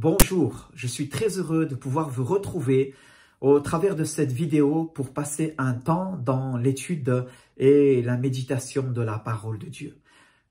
Bonjour, je suis très heureux de pouvoir vous retrouver au travers de cette vidéo pour passer un temps dans l'étude et la méditation de la parole de Dieu.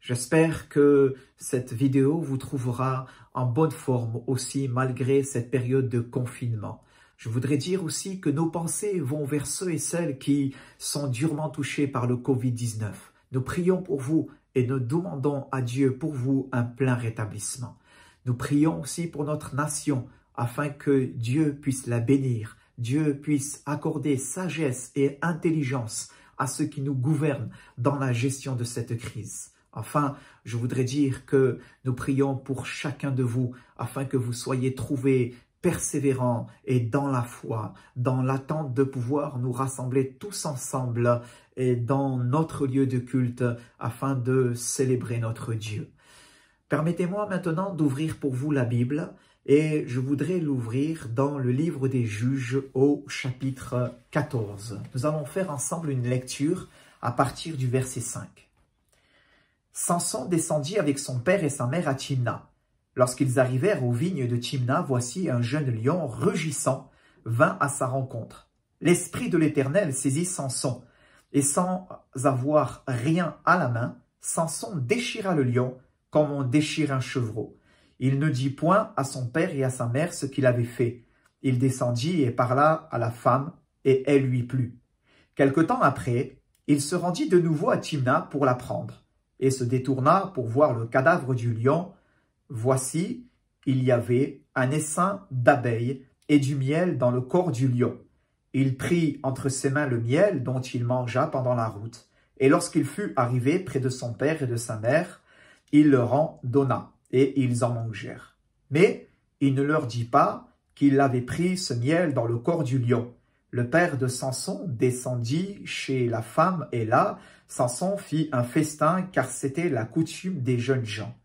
J'espère que cette vidéo vous trouvera en bonne forme aussi malgré cette période de confinement. Je voudrais dire aussi que nos pensées vont vers ceux et celles qui sont durement touchés par le Covid-19. Nous prions pour vous et nous demandons à Dieu pour vous un plein rétablissement. Nous prions aussi pour notre nation afin que Dieu puisse la bénir, Dieu puisse accorder sagesse et intelligence à ceux qui nous gouvernent dans la gestion de cette crise. Enfin, je voudrais dire que nous prions pour chacun de vous afin que vous soyez trouvés persévérants et dans la foi, dans l'attente de pouvoir nous rassembler tous ensemble et dans notre lieu de culte afin de célébrer notre Dieu. Permettez-moi maintenant d'ouvrir pour vous la Bible et je voudrais l'ouvrir dans le livre des Juges au chapitre 14. Nous allons faire ensemble une lecture à partir du verset 5. Samson descendit avec son père et sa mère à Timna. Lorsqu'ils arrivèrent aux vignes de Timna, voici un jeune lion rugissant vint à sa rencontre. L'Esprit de l'Éternel saisit Samson, et sans avoir rien à la main, Samson déchira le lion comme on déchire un chevreau. Il ne dit point à son père et à sa mère ce qu'il avait fait. Il descendit et parla à la femme, et elle lui plut. Quelque temps après, il se rendit de nouveau à Timna pour la prendre, et se détourna pour voir le cadavre du lion. Voici, il y avait un essaim d'abeilles et du miel dans le corps du lion. Il prit entre ses mains le miel dont il mangea pendant la route. Et lorsqu'il fut arrivé près de son père et de sa mère, il leur en donna, et ils en mangèrent. Mais il ne leur dit pas qu'il avait pris ce miel dans le corps du lion. Le père de Samson descendit chez la femme, et là, Samson fit un festin, car c'était la coutume des jeunes gens.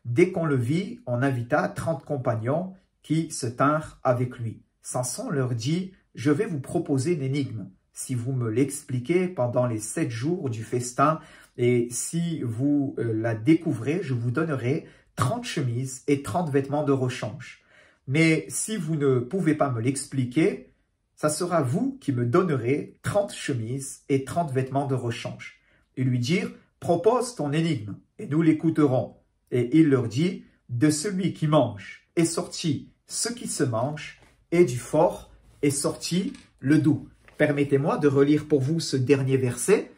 Dès qu'on le vit, on invita 30 compagnons qui se tinrent avec lui. Samson leur dit « Je vais vous proposer une énigme. Si vous me l'expliquez pendant les 7 jours du festin, et si vous la découvrez, je vous donnerai 30 chemises et 30 vêtements de rechange. Mais si vous ne pouvez pas me l'expliquer, ça sera vous qui me donnerez 30 chemises et 30 vêtements de rechange. » Ils lui dirent « Propose ton énigme, et nous l'écouterons. » Et il leur dit « De celui qui mange est sorti ce qui se mange, et du fort est sorti le doux. » Permettez-moi de relire pour vous ce dernier verset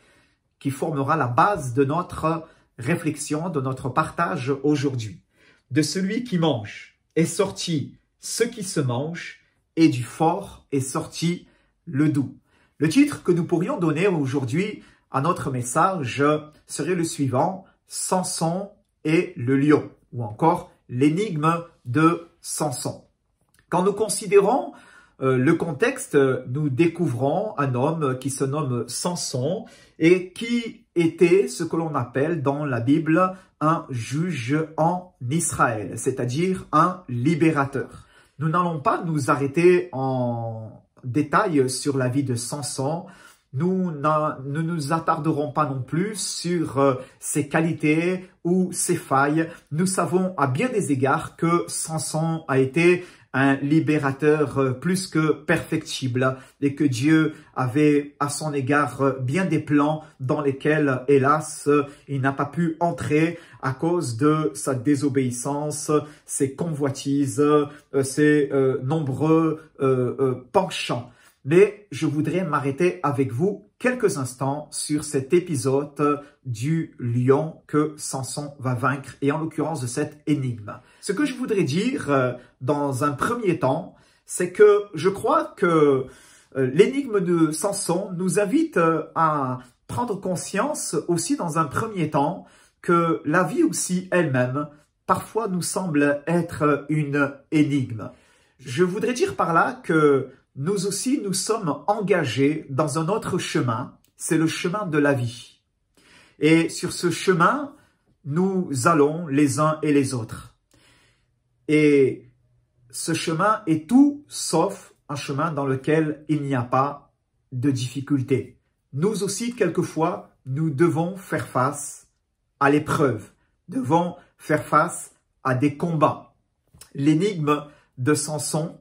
qui formera la base de notre réflexion, de notre partage aujourd'hui. « De celui qui mange est sorti ce qui se mange, et du fort est sorti le doux. » Le titre que nous pourrions donner aujourd'hui à notre message serait le suivant, « Samson et le lion » ou encore « L'énigme de Samson ». Quand nous considérons le contexte, nous découvrons un homme qui se nomme Samson et qui était ce que l'on appelle dans la Bible un juge en Israël, c'est-à-dire un libérateur. Nous n'allons pas nous arrêter en détail sur la vie de Samson. Nous ne nous attarderons pas non plus sur ses qualités ou ses failles. Nous savons à bien des égards que Samson a été un libérateur plus que perfectible et que Dieu avait à son égard bien des plans dans lesquels, hélas, il n'a pas pu entrer à cause de sa désobéissance, ses convoitises, ses nombreux penchants. Mais je voudrais m'arrêter avec vous quelques instants sur cet épisode du lion que Samson va vaincre et en l'occurrence de cette énigme. Ce que je voudrais dire dans un premier temps, c'est que je crois que l'énigme de Samson nous invite à prendre conscience aussi dans un premier temps que la vie aussi elle-même parfois nous semble être une énigme. Je voudrais dire par là que nous aussi, nous sommes engagés dans un autre chemin, c'est le chemin de la vie. Et sur ce chemin, nous allons les uns et les autres. Et ce chemin est tout sauf un chemin dans lequel il n'y a pas de difficulté. Nous aussi, quelquefois, nous devons faire face à l'épreuve, devons faire face à des combats. L'énigme de Samson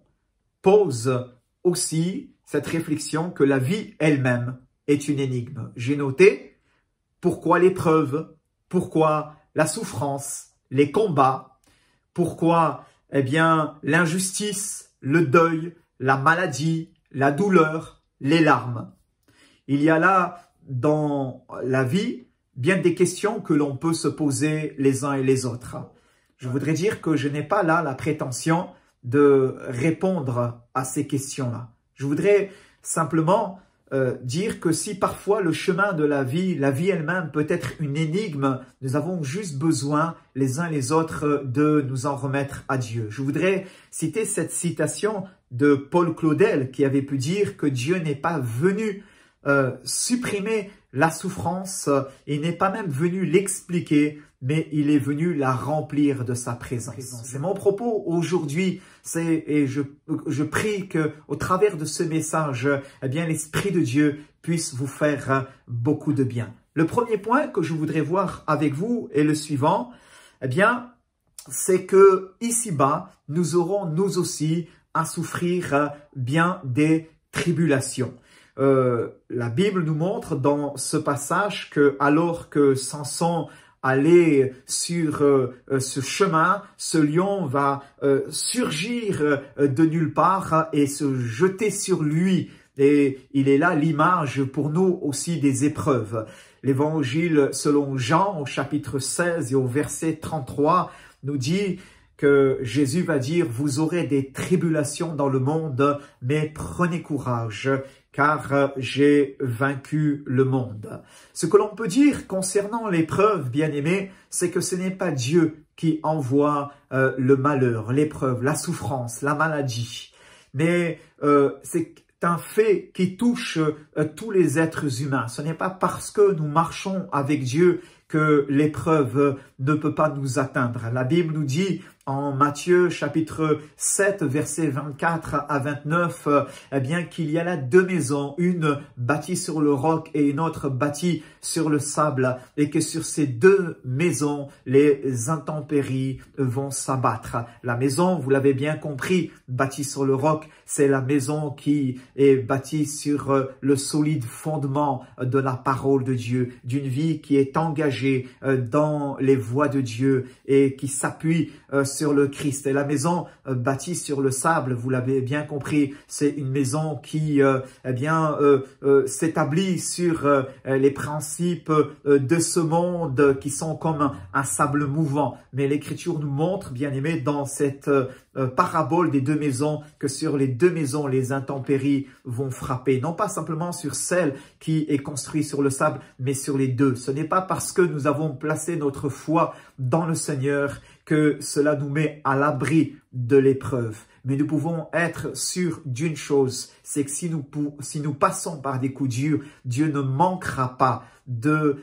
pose aussi cette réflexion que la vie elle-même est une énigme. J'ai noté pourquoi l'épreuve, pourquoi la souffrance, les combats, pourquoi l'injustice, le deuil, la maladie, la douleur, les larmes. Il y a là dans la vie bien des questions que l'on peut se poser les uns et les autres. Je voudrais dire que je n'ai pas là la prétention de répondre à ces questions-là. Je voudrais simplement dire que si parfois le chemin de la vie elle-même peut être une énigme, nous avons juste besoin les uns les autres de nous en remettre à Dieu. Je voudrais citer cette citation de Paul Claudel qui avait pu dire que Dieu n'est pas venu supprimer la souffrance, il n'est pas même venu l'expliquer, mais il est venu la remplir de sa présence. C'est mon propos aujourd'hui, et je prie que au travers de ce message, l'Esprit de Dieu puisse vous faire beaucoup de bien. Le premier point que je voudrais voir avec vous est le suivant, c'est que ici-bas, nous aurons nous aussi à souffrir bien des tribulations. La Bible nous montre dans ce passage que alors que Samson allait sur ce chemin, ce lion va surgir de nulle part et se jeter sur lui. Et il est là l'image pour nous aussi des épreuves. L'évangile selon Jean au chapitre 16 et au verset 33 nous dit que Jésus va dire « Vous aurez des tribulations dans le monde, mais prenez courage, car j'ai vaincu le monde. » Ce que l'on peut dire concernant l'épreuve, bien-aimés, c'est que ce n'est pas Dieu qui envoie le malheur, l'épreuve, la souffrance, la maladie, mais c'est un fait qui touche tous les êtres humains. Ce n'est pas parce que nous marchons avec Dieu que l'épreuve ne peut pas nous atteindre. La Bible nous dit en Matthieu chapitre 7 versets 24 à 29 qu'il y a là deux maisons, une bâtie sur le roc et une autre bâtie sur le sable, et que sur ces deux maisons les intempéries vont s'abattre. La maison, vous l'avez bien compris, bâtie sur le roc, c'est la maison qui est bâtie sur le solide fondement de la parole de Dieu, d'une vie qui est engagée dans les voies de Dieu et qui s'appuie sur le Christ. Et la maison bâtie sur le sable, vous l'avez bien compris, c'est une maison qui s'établit sur les principes de ce monde qui sont comme un sable mouvant. Mais l'Écriture nous montre, bien aimés, dans cette parabole des deux maisons, que sur les deux maisons, les intempéries vont frapper. Non pas simplement sur celle qui est construite sur le sable, mais sur les deux. Ce n'est pas parce que nous avons placé notre foi dans le Seigneur que cela nous met à l'abri de l'épreuve. Mais nous pouvons être sûrs d'une chose, c'est que si nous passons par des coups durs, Dieu ne manquera pas de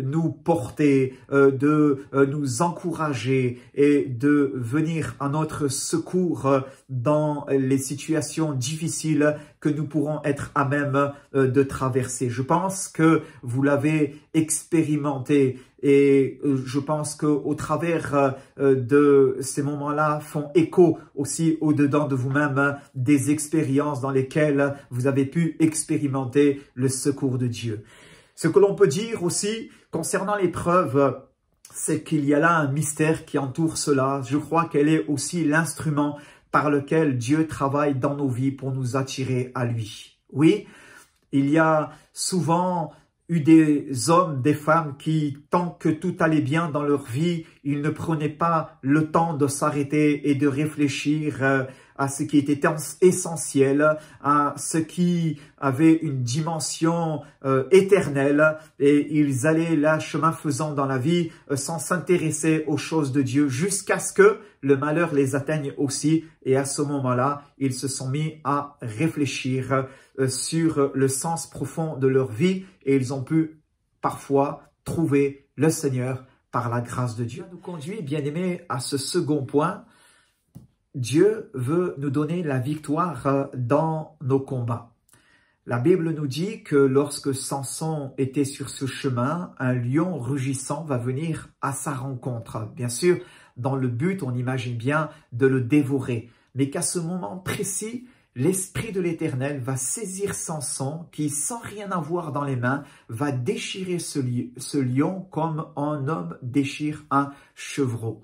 nous porter, de nous encourager et de venir à notre secours dans les situations difficiles que nous pourrons être à même de traverser. Je pense que vous l'avez expérimenté et je pense qu'au travers de ces moments-là font écho aussi au-dedans de vous-même des expériences dans lesquelles vous avez pu expérimenter le secours de Dieu. Ce que l'on peut dire aussi concernant l'épreuve, c'est qu'il y a là un mystère qui entoure cela. Je crois qu'elle est aussi l'instrument par lequel Dieu travaille dans nos vies pour nous attirer à lui. Oui, il y a souvent eu des hommes, des femmes qui, tant que tout allait bien dans leur vie, ils ne prenaient pas le temps de s'arrêter et de réfléchir à ce qui était essentiel, à ce qui avait une dimension éternelle, et ils allaient là, chemin faisant dans la vie, sans s'intéresser aux choses de Dieu, jusqu'à ce que le malheur les atteigne aussi. Et à ce moment-là, ils se sont mis à réfléchir sur le sens profond de leur vie, et ils ont pu parfois trouver le Seigneur par la grâce de Dieu. Ça nous conduit, bien aimés, à ce second point. Dieu veut nous donner la victoire dans nos combats. La Bible nous dit que lorsque Samson était sur ce chemin, un lion rugissant va venir à sa rencontre. Bien sûr, dans le but, on imagine bien, de le dévorer. mais qu'à ce moment précis, l'Esprit de l'Éternel va saisir Samson qui, sans rien avoir dans les mains, va déchirer ce lion comme un homme déchire un chevreau.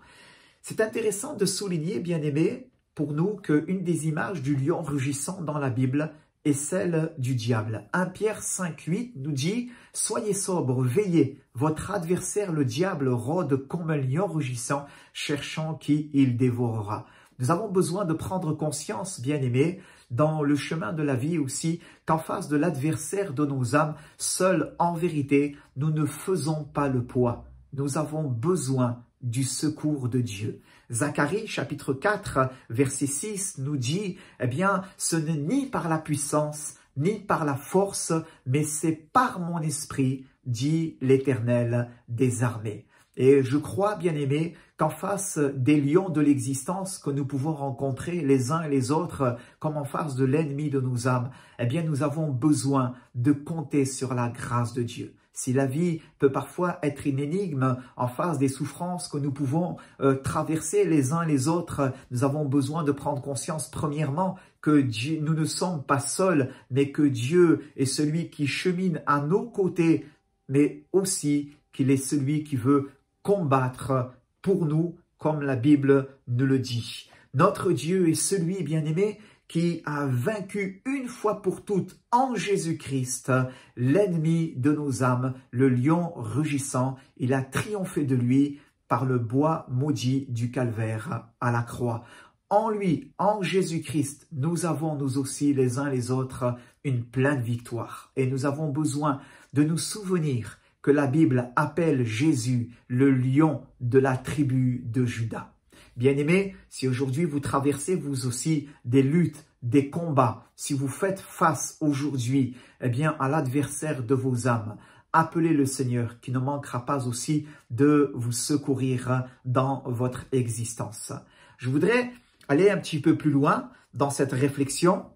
C'est intéressant de souligner, bien-aimés, pour nous, qu'une des images du lion rugissant dans la Bible est celle du diable. 1 Pierre 5,8 nous dit « Soyez sobres, veillez, votre adversaire le diable rôde comme un lion rugissant, cherchant qui il dévorera. » Nous avons besoin de prendre conscience, bien-aimés, dans le chemin de la vie aussi, qu'en face de l'adversaire de nos âmes, seuls en vérité, nous ne faisons pas le poids. Nous avons besoin du secours de Dieu. Zacharie chapitre 4 verset 6 nous dit « Eh bien, ce n'est ni par la puissance, ni par la force, mais c'est par mon esprit, dit l'Éternel des armées. » Et je crois, bien-aimés, qu'en face des lions de l'existence que nous pouvons rencontrer les uns et les autres, comme en face de l'ennemi de nos âmes, eh bien, nous avons besoin de compter sur la grâce de Dieu. Si la vie peut parfois être une énigme en face des souffrances que nous pouvons traverser les uns les autres, nous avons besoin de prendre conscience premièrement que Dieu, nous ne sommes pas seuls, mais que Dieu est celui qui chemine à nos côtés, mais aussi qu'il est celui qui veut combattre pour nous, comme la Bible nous le dit. Notre Dieu est celui, bien-aimé, qui a vaincu une fois pour toutes en Jésus-Christ l'ennemi de nos âmes, le lion rugissant. Il a triomphé de lui par le bois maudit du calvaire à la croix. En lui, en Jésus-Christ, nous avons nous aussi les uns les autres une pleine victoire. Et nous avons besoin de nous souvenir que la Bible appelle Jésus le lion de la tribu de Juda. Bien-aimés, si aujourd'hui vous traversez vous aussi des luttes, des combats, si vous faites face aujourd'hui à l'adversaire de vos âmes, appelez le Seigneur qui ne manquera pas aussi de vous secourir dans votre existence. Je voudrais aller un petit peu plus loin dans cette réflexion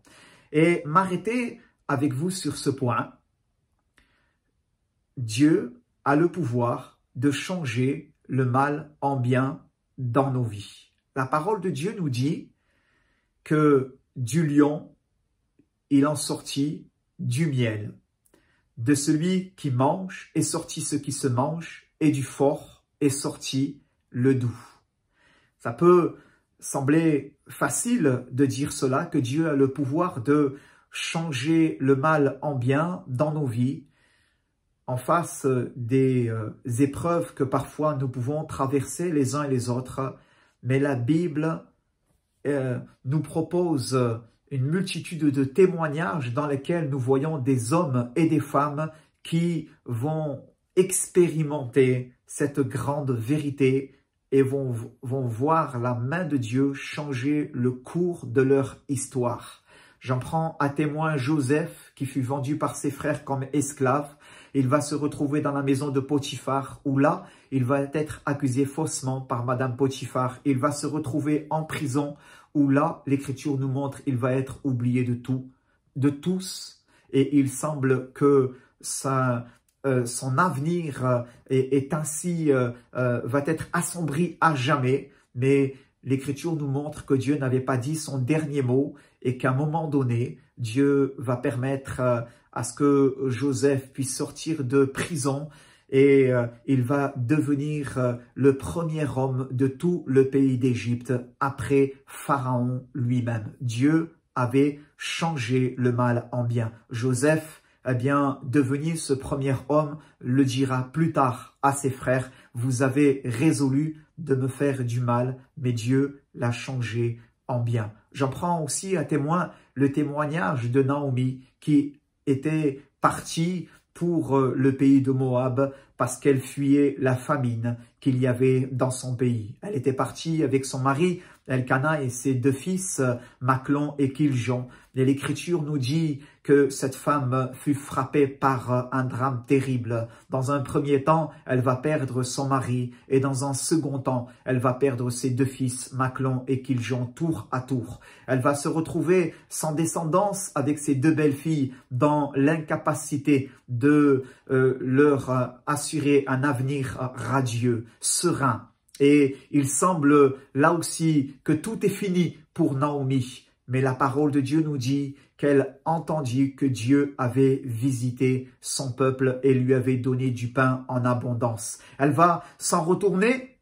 et m'arrêter avec vous sur ce point. Dieu a le pouvoir de changer le mal en bien dans nos vies. La parole de Dieu nous dit que du lion, il en sortit du miel. De celui qui mange est sorti ce qui se mange, et du fort est sorti le doux. Ça peut sembler facile de dire cela, que Dieu a le pouvoir de changer le mal en bien dans nos vies, en face des épreuves que parfois nous pouvons traverser les uns et les autres. Mais la Bible nous propose une multitude de témoignages dans lesquels nous voyons des hommes et des femmes qui vont expérimenter cette grande vérité et vont voir la main de Dieu changer le cours de leur histoire. J'en prends à témoin Joseph qui fut vendu par ses frères comme esclave. Il va se retrouver dans la maison de Potiphar où là, il va être accusé faussement par Madame Potiphar. Il va se retrouver en prison où là, l'Écriture nous montre, il va être oublié de tous. Et il semble que son avenir est ainsi, va être assombri à jamais. Mais l'Écriture nous montre que Dieu n'avait pas dit son dernier mot et qu'à un moment donné, Dieu va permettre à ce que Joseph puisse sortir de prison et il va devenir le premier homme de tout le pays d'Égypte après Pharaon lui-même. Dieu avait changé le mal en bien. Joseph, devenir ce premier homme, le dira plus tard à ses frères, « Vous avez résolu de me faire du mal, mais Dieu l'a changé en bien. » J'en prends aussi à témoin le témoignage de Naomi qui était partie pour le pays de Moab parce qu'elle fuyait la famine qu'il y avait dans son pays. Elle était partie avec son mari Elkana et ses deux fils Machlon et Kiljon. Et l'Écriture nous dit que cette femme fut frappée par un drame terrible. Dans un premier temps, elle va perdre son mari et dans un second temps, elle va perdre ses deux fils Machlon et Kiljon tour à tour. Elle va se retrouver sans descendance avec ses deux belles-filles dans l'incapacité de leur assurer un avenir radieux, serein. Et il semble là aussi que tout est fini pour Naomi. Mais la parole de Dieu nous dit qu'elle entendit que Dieu avait visité son peuple et lui avait donné du pain en abondance. Elle va s'en retourner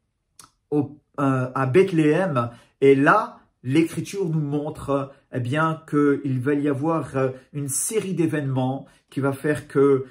à Bethléem et là, l'Écriture nous montre bien qu'il va y avoir une série d'événements qui va faire que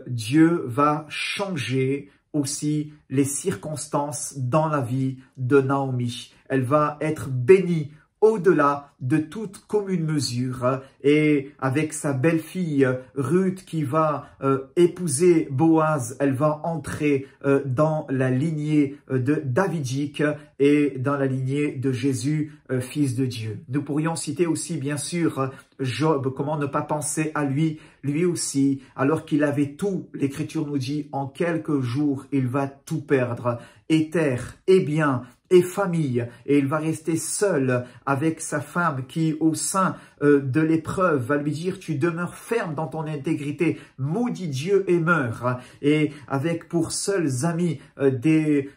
Dieu va changer aussi les circonstances dans la vie de Naomi. Elle va être bénie au-delà de toute commune mesure et avec sa belle-fille Ruth qui va épouser Boaz, elle va entrer dans la lignée de Davidique et dans la lignée de Jésus, fils de Dieu. Nous pourrions citer aussi bien sûr Job, comment ne pas penser à lui aussi, alors qu'il avait tout, l'Écriture nous dit, en quelques jours, il va tout perdre, et terre, et biens, et famille, et il va rester seul avec sa femme qui, au sein de l'épreuve, va lui dire « Tu demeures ferme dans ton intégrité, maudit Dieu et meurs ». Et avec pour seuls amis des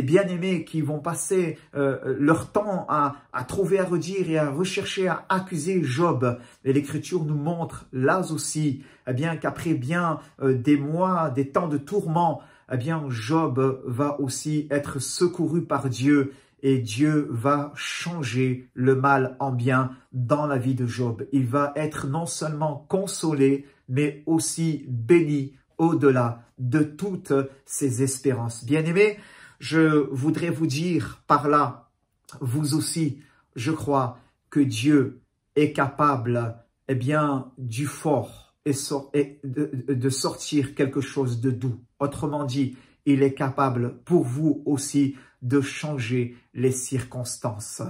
bien-aimés qui vont passer leur temps à trouver à redire et à rechercher à accuser Job. Et l'Écriture nous montre là aussi bien qu'après bien des mois, des temps de tourment, bien Job va aussi être secouru par Dieu et Dieu va changer le mal en bien dans la vie de Job. Il va être non seulement consolé, mais aussi béni au-delà de toutes ses espérances. Bien-aimés, je voudrais vous dire par là, vous aussi, je crois que Dieu est capable bien, du fort et de sortir quelque chose de doux. Autrement dit, il est capable pour vous aussi de changer les circonstances.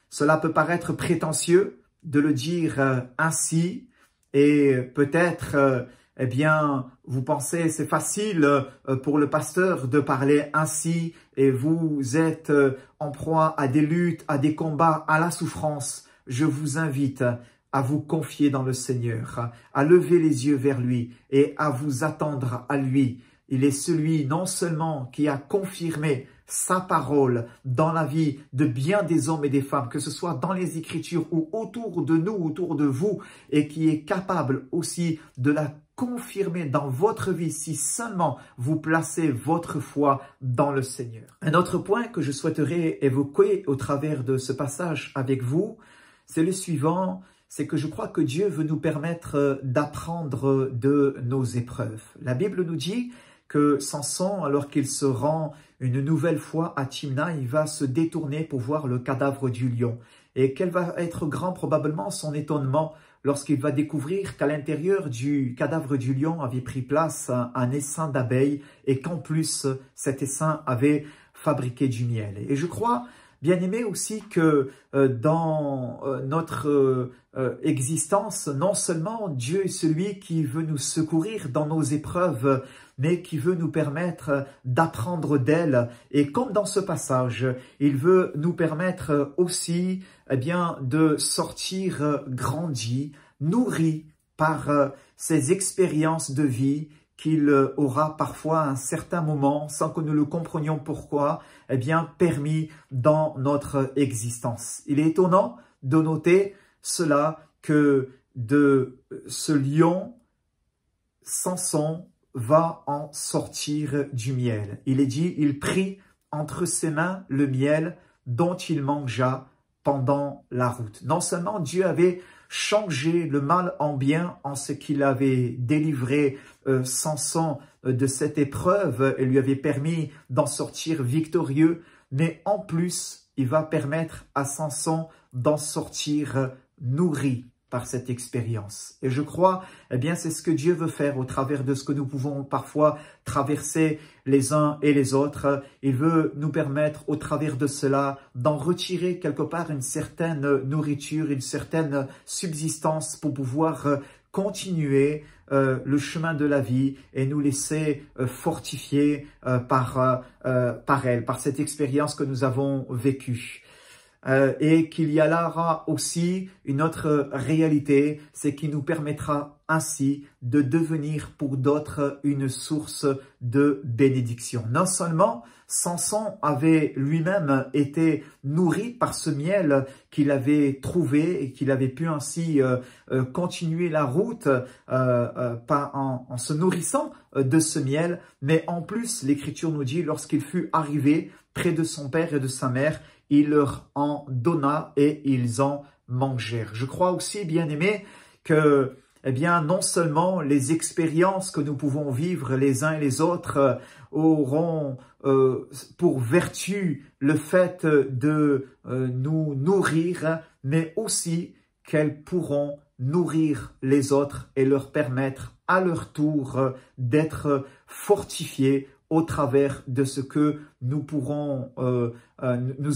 Cela peut paraître prétentieux de le dire ainsi et peut-être, eh bien, vous pensez c'est facile pour le pasteur de parler ainsi et vous êtes en proie à des luttes, à des combats, à la souffrance. Je vous invite à vous confier dans le Seigneur, à lever les yeux vers lui et à vous attendre à lui. Il est celui non seulement qui a confirmé sa parole dans la vie de bien des hommes et des femmes, que ce soit dans les Écritures ou autour de nous, autour de vous, et qui est capable aussi de la confirmer dans votre vie si seulement vous placez votre foi dans le Seigneur. Un autre point que je souhaiterais évoquer au travers de ce passage avec vous, c'est le suivant. C'est que je crois que Dieu veut nous permettre d'apprendre de nos épreuves. La Bible nous dit que Samson, alors qu'il se rend une nouvelle fois à Timna, il va se détourner pour voir le cadavre du lion. Et quel va être grand probablement son étonnement lorsqu'il va découvrir qu'à l'intérieur du cadavre du lion avait pris place un essaim d'abeilles et qu'en plus cet essaim avait fabriqué du miel. Et je crois, bien-aimé, aussi que dans notre existence, non seulement Dieu est celui qui veut nous secourir dans nos épreuves, mais qui veut nous permettre d'apprendre d'elle. Et comme dans ce passage, il veut nous permettre aussi bien, de sortir grandi, nourri par ces expériences de vie qu'il aura parfois à un certain moment, sans que nous le comprenions pourquoi, eh bien, permis dans notre existence. Il est étonnant de noter cela, que de ce lion, Samson va en sortir du miel. Il est dit, il prit entre ses mains le miel dont il mangea pendant la route. Non seulement Dieu avait changé le mal en bien en ce qu'il avait délivré Samson de cette épreuve et lui avait permis d'en sortir victorieux, mais en plus, il va permettre à Samson d'en sortir nourri par cette expérience. Et je crois, eh bien, c'est ce que Dieu veut faire au travers de ce que nous pouvons parfois traverser les uns et les autres. Il veut nous permettre au travers de cela d'en retirer quelque part une certaine nourriture, une certaine subsistance pour pouvoir continuer le chemin de la vie et nous laisser fortifier par elle, par cette expérience que nous avons vécue. et qu'il y aura aussi une autre réalité, c'est qu'il nous permettra ainsi de devenir pour d'autres une source de bénédiction. Non seulement Samson avait lui-même été nourri par ce miel qu'il avait trouvé et qu'il avait pu ainsi continuer la route en se nourrissant de ce miel, mais en plus l'Écriture nous dit lorsqu'il fut arrivé près de son père et de sa mère, il leur en donna et ils en mangèrent. Je crois aussi, bien-aimés, que non seulement les expériences que nous pouvons vivre les uns et les autres auront pour vertu le fait de nous nourrir, mais aussi qu'elles pourront nourrir les autres et leur permettre à leur tour d'être fortifiés au travers de ce que nous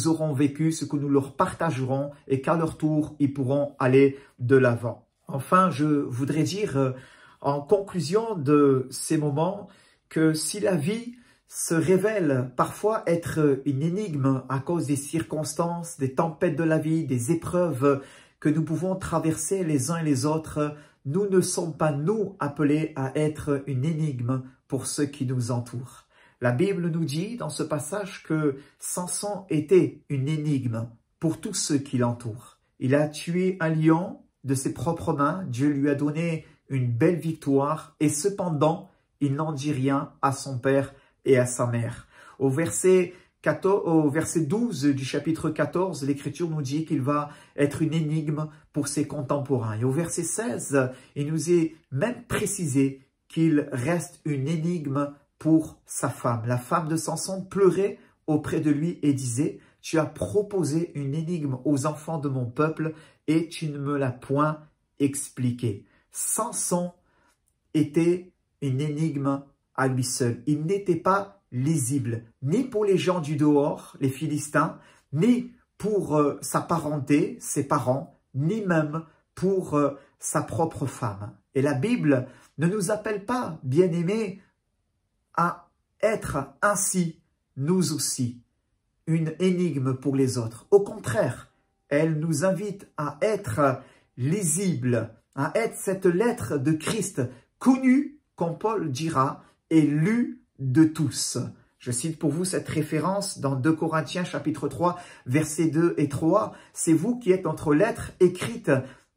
aurons vécu, ce que nous leur partagerons et qu'à leur tour, ils pourront aller de l'avant. Enfin, je voudrais dire en conclusion de ces moments que si la vie se révèle parfois être une énigme à cause des circonstances, des tempêtes de la vie, des épreuves que nous pouvons traverser les uns et les autres, nous ne sommes pas, nous, appelés à être une énigme pour ceux qui nous entourent. La Bible nous dit dans ce passage que Samson était une énigme pour tous ceux qui l'entourent. Il a tué un lion de ses propres mains, Dieu lui a donné une belle victoire et cependant, il n'en dit rien à son père et à sa mère. Au verset 12 du chapitre 14, l'Écriture nous dit qu'il va être une énigme pour ses contemporains. Et au verset 16, il nous est même précisé qu'il reste une énigme pour sa femme. La femme de Samson pleurait auprès de lui et disait « Tu as proposé une énigme aux enfants de mon peuple et tu ne me l'as point expliquée. » Samson était une énigme à lui seul. Il n'était pas lisible, ni pour les gens du dehors, les Philistins, ni pour sa parenté, ses parents, ni même pour sa propre femme. Et la Bible ne nous appelle pas, bien-aimés, à être ainsi, nous aussi, une énigme pour les autres. Au contraire, elle nous invite à être lisible, à être cette lettre de Christ connue, comme Paul dira, et lue de tous. Je cite pour vous cette référence dans 2 Corinthiens chapitre 3, versets 2 et 3. C'est vous qui êtes notre lettre écrite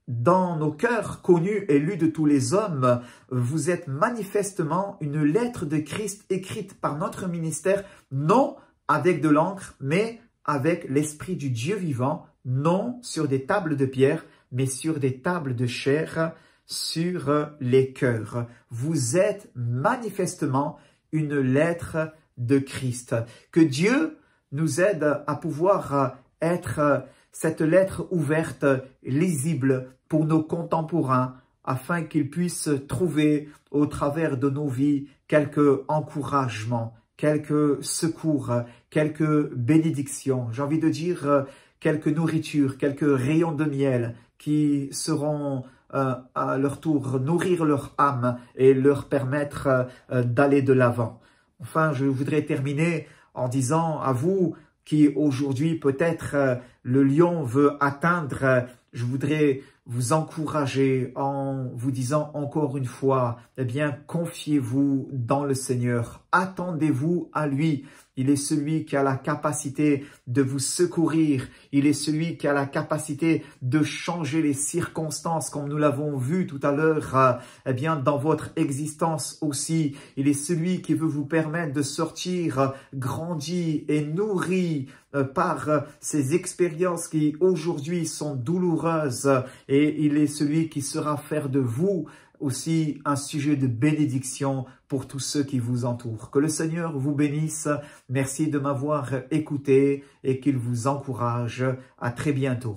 dans nos cœurs, connue et lue de tous les hommes. Vous êtes manifestement une lettre de Christ écrite par notre ministère, non avec de l'encre, mais avec l'Esprit du Dieu vivant, non sur des tables de pierre, mais sur des tables de chair, sur les cœurs. Vous êtes manifestement une lettre de Christ. Que Dieu nous aide à pouvoir être cette lettre ouverte, lisible pour nos contemporains, afin qu'ils puissent trouver au travers de nos vies quelques encouragements, quelques secours, quelques bénédictions. J'ai envie de dire quelques nourritures, quelques rayons de miel qui seront à leur tour nourrir leur âme et leur permettre d'aller de l'avant. Enfin, je voudrais terminer en disant à vous qui aujourd'hui peut-être le lion veut atteindre, je voudrais vous encourager en vous disant encore une fois, eh bien, confiez-vous dans le Seigneur, attendez-vous à lui. Il est celui qui a la capacité de vous secourir. Il est celui qui a la capacité de changer les circonstances, comme nous l'avons vu tout à l'heure, eh bien, dans votre existence aussi. Il est celui qui veut vous permettre de sortir grandi et nourri par ces expériences qui aujourd'hui sont douloureuses. Et il est celui qui saura faire de vous aussi un sujet de bénédiction pour tous ceux qui vous entourent. Que le Seigneur vous bénisse. Merci de m'avoir écouté et qu'il vous encourage. À très bientôt.